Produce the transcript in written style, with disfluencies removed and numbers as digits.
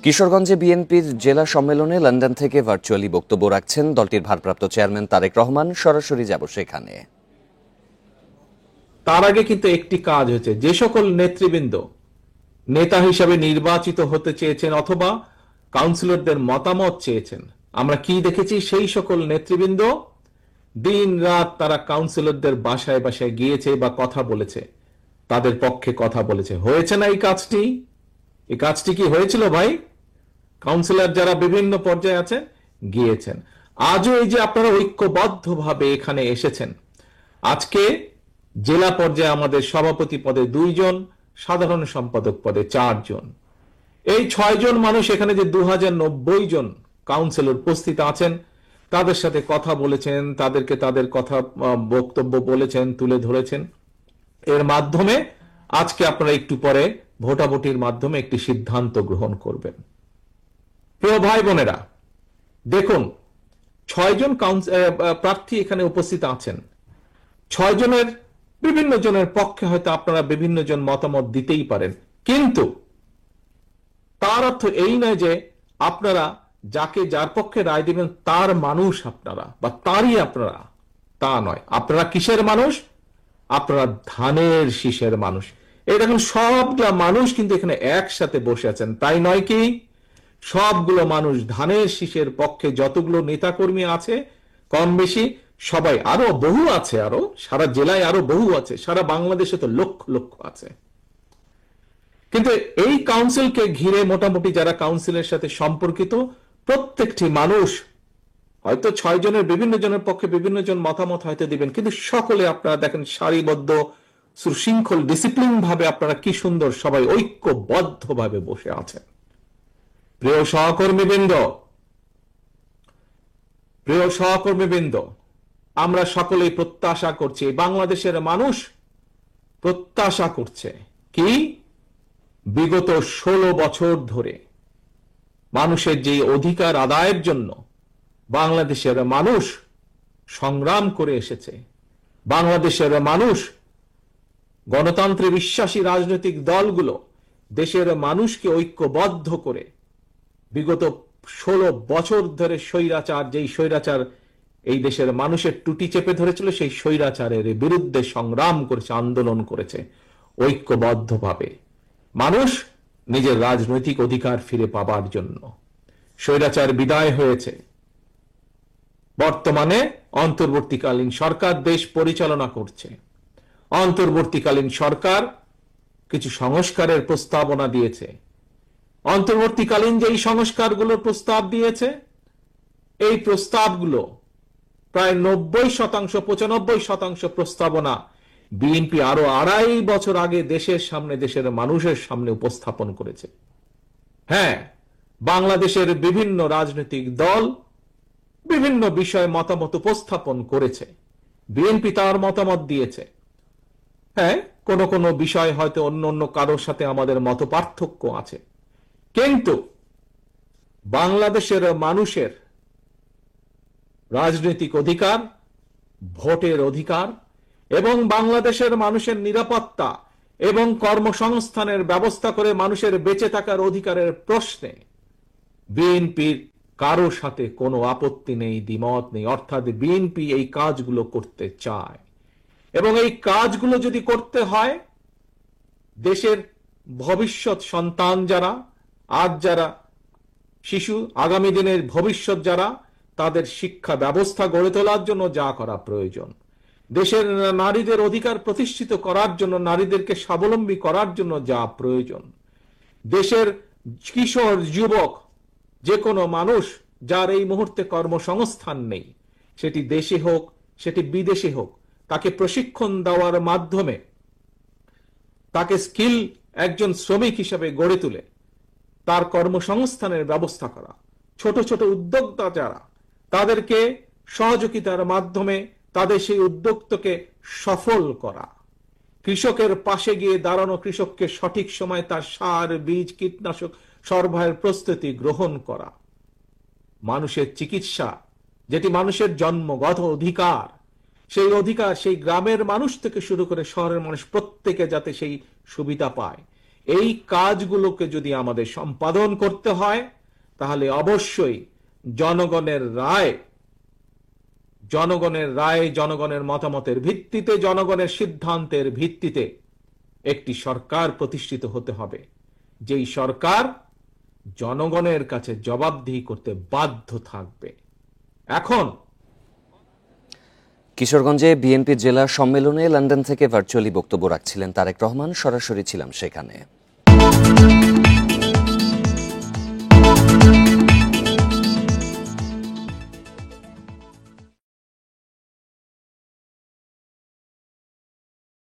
কিশোরগঞ্জে বিএনপির জেলা সম্মেলনে লন্ডন থেকে ভার্চুয়ালি বক্তব্য রাখছেন দলটির ভারপ্রাপ্ত চেয়ারম্যান তারেক রহমান। সরাসরি যাব সেখানে। তার আগে কিন্তু একটি কাজ হয়েছে, যে সকল নেতৃবৃন্দ নেতা হিসাবে নির্বাচিত হতে চেয়েছেন অথবা কাউন্সিলরদের মতামত চেয়েছেন, আমরা কি দেখেছি, সেই সকল নেতৃবৃন্দ দিন রাত তারা কাউন্সিলরদের বাসায় বাসায় গিয়েছে বা কথা বলেছে, তাদের পক্ষে কথা বলেছে। হয়েছে না এই কাজটি? এই কাজটি কি হয়েছিল ভাই? কাউন্সিলর যারা বিভিন্ন পর্যায়ে আছেন গিয়েছেন। আজও এই যে আপনারা ঐক্যবদ্ধভাবে এখানে এসেছেন, আজকে জেলা পর্যায়ে আমাদের সভাপতি পদে 2 জন, সাধারণ সম্পাদক পদে 4 জন, এই 6 জন মানুষ এখানে যে 2090 জন কাউন্সিলর উপস্থিত আছেন, তাদের সাথে কথা বলেছেন, তাদেরকে তাদের কথা বক্তব্য বলেছেন, তুলে ধরেছেন। এর মাধ্যমে আজকে আপনারা একটু পরে ভোটাভুটির মাধ্যমে একটি সিদ্ধান্ত গ্রহণ করবেন। প্রিয় ভাই বোনেরা, দেখুন 6 জন প্রার্থী এখানে উপস্থিত আছেন। 6 জনের বিভিন্ন জনের পক্ষে হয়তো আপনারা বিভিন্ন জন মতামত দিতেই পারেন, কিন্তু তার অর্থ এই নয় যে আপনারা যাকে যার পক্ষে রায় দিবেন তার মানুষ আপনারা বা তারই আপনারা, তা নয়। আপনারা কিসের মানুষ? আপনারা ধানের শীষের মানুষ। এই দেখুন সবগুলা মানুষ কিন্তু এখানে একসাথে বসে আছেন, তাই নয় কি? সবগুলো মানুষ ধানের শীষের পক্ষে, যতগুলো নেতাকর্মী আছে কম বেশি সবাই, আরো বহু আছে, আরো সারা জেলায় আরো বহু আছে, সারা বাংলাদেশে তো লক্ষ লক্ষ আছে। কিন্তু এই কাউন্সিলকে ঘিরে মোটামুটি যারা কাউন্সিলের সাথে সম্পর্কিত প্রত্যেকটি মানুষ, হয়তো 6 জনের বিভিন্ন জনের পক্ষে বিভিন্ন জন মতামত হয়তো দিবেন, কিন্তু সকলে আপনারা দেখেন সারিবদ্ধ সুশৃঙ্খল ডিসিপ্লিন ভাবে আপনারা কি সুন্দর সবাই ঐক্যবদ্ধ ভাবে বসে আছেন। প্রিয় সহকর্মীবৃন্দ, আমরা সকলেই প্রত্যাশা করছি, বাংলাদেশের মানুষ প্রত্যাশা করছে কি, বিগত 16 বছর ধরে মানুষের যে অধিকার আদায়ের জন্য বাংলাদেশের মানুষ সংগ্রাম করে এসেছে, বাংলাদেশের মানুষ, গণতন্ত্রে বিশ্বাসী রাজনৈতিক দলগুলো দেশের মানুষকে ঐক্যবদ্ধ করে বিগত 16 বছর ধরে স্বৈরাচার, যেই স্বৈরাচার এই দেশের মানুষের টুটি চেপে ধরেছিল, সেই স্বৈরাচারের বিরুদ্ধে সংগ্রাম করেছে, আন্দোলন করেছে ঐক্যবদ্ধভাবে মানুষ নিজের রাজনৈতিক অধিকার ফিরে পাবার জন্য। স্বৈরাচার বিদায় হয়েছে, বর্তমানে অন্তর্বর্তীকালীন সরকার দেশ পরিচালনা করছে। অন্তর্বর্তীকালীন সরকার কিছু সংস্কারের প্রস্তাবনা দিয়েছে। অন্তর্বর্তীকালীন যে সংস্কারগুলোর প্রস্তাব দিয়েছে, এই প্রস্তাবগুলো প্রায় 90%, 95% প্রস্তাবনা বিএনপি আরো 2.5 বছর আগে দেশের সামনে, দেশের মানুষের সামনে উপস্থাপন করেছে। হ্যাঁ, বাংলাদেশের বিভিন্ন রাজনৈতিক দল বিভিন্ন বিষয়ে মতামত উপস্থাপন করেছে, বিএনপি তার মতামত দিয়েছে। হ্যাঁ, কোন কোন বিষয় হয়তো অন্য অন্য কারোর সাথে আমাদের মত পার্থক্য আছে, কিন্তু বাংলাদেশের মানুষের রাজনৈতিক অধিকার, ভোটের অধিকার এবং বাংলাদেশের মানুষের নিরাপত্তা এবং কর্মসংস্থানের ব্যবস্থা করে মানুষের বেঁচে থাকার অধিকারের প্রশ্নে বিএনপির কারো সাথে কোনো আপত্তি নেই, দ্বিমত নেই। অর্থাৎ বিএনপি এই কাজগুলো করতে চায়, এবং এই কাজগুলো যদি করতে হয়, দেশের ভবিষ্যৎ সন্তান যারা, আজ যারা শিশু, আগামী দিনের ভবিষ্যৎ যারা, তাদের শিক্ষা ব্যবস্থা গড়ে তোলার জন্য যা করা প্রয়োজন, দেশের নারীদের অধিকার প্রতিষ্ঠিত করার জন্য, নারীদেরকে স্বাবলম্বী করার জন্য যা প্রয়োজন, দেশের কিশোর যুবক, যে কোনো মানুষ যার এই মুহূর্তে কর্মসংস্থান নেই, সেটি দেশে হোক সেটি বিদেশে হোক, তাকে প্রশিক্ষণ দেওয়ার মাধ্যমে তাকে স্কিল একজন শ্রমিক হিসেবে গড়ে তুলে তার কর্মসংস্থানের ব্যবস্থা করা, ছোট ছোট উদ্যোক্তা যারা, তাদেরকে সহযোগিতার মাধ্যমে তাদের সেই উদ্যোক্তাকে সফল করা, কৃষকের পাশে গিয়ে দাঁড়ানো, কৃষককে সঠিক সময় তার সার, বীজ, কীটনাশক সরবরাহের প্রস্তুতি গ্রহণ করা, মানুষের চিকিৎসা যেটি মানুষের জন্মগত অধিকার, সেই অধিকার সেই গ্রামের মানুষ থেকে শুরু করে শহরের মানুষ প্রত্যেকে যাতে সেই সুবিধা পায়, এই কাজগুলোকে যদি আমাদের সম্পাদন করতে হয় তাহলে অবশ্যই জনগণের রায়, জনগণের মতামতের ভিত্তিতে, জনগণের সিদ্ধান্তের ভিত্তিতে একটি সরকার প্রতিষ্ঠিত হতে হবে, যেই সরকার জনগণের কাছে জবাবদিহি করতে বাধ্য থাকবে। এখন কিশোরগঞ্জে বিএনপির জেলা সম্মেলনে লন্ডন থেকে ভার্চুয়ালি বক্তব্য রাখছিলেন তারেক রহমান, সরাসরি ছিলাম সেখানে।